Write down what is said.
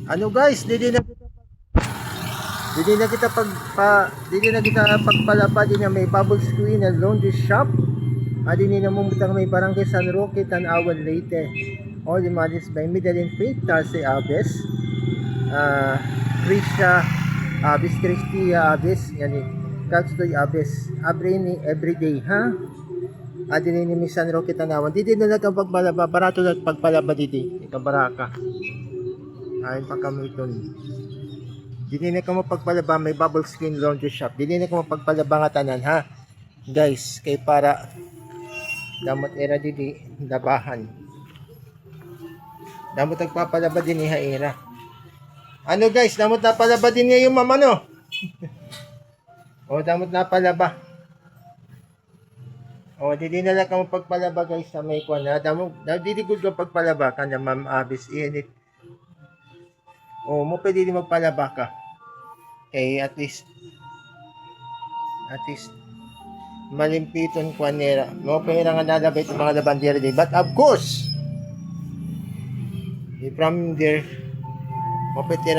Ano guys, dili na kita pagpalapa din na may bubble screen na laundry shop. Dili na mo butang may barangay San Roque Tanawan Leyte. All images by Medellin Faith Tarse Aves. Krisha Aves, Cristia Aves, yani Kalstoy Aves. Abrini everyday, ha? Dili ni San Roque Tanawan. Dili na lang pagpalaba, barato na pagpalaba didi. Ikabaraka. Ayon pa kami ito. Dili na ka mo pagpalaba, may bubble screen laundry shop. Dili na ka mo pagpalaba nga tanan, ha? Guys, kay para damot era didi labahan. Damot nagpapalaba din ni era. Ano guys, damot napalaba din niya yung mama no? O damot napalaba. O dili na lang ka mo pagpalaba guys sa may kuan na. Dili good ka pagpalaba ka na Ma'am Abis init. O mo pwede din magpalaba ka. Eh at least malimpiton kwanera. Mo pera nga nalabay itong mga labandera din. But of course, from there, mo pwede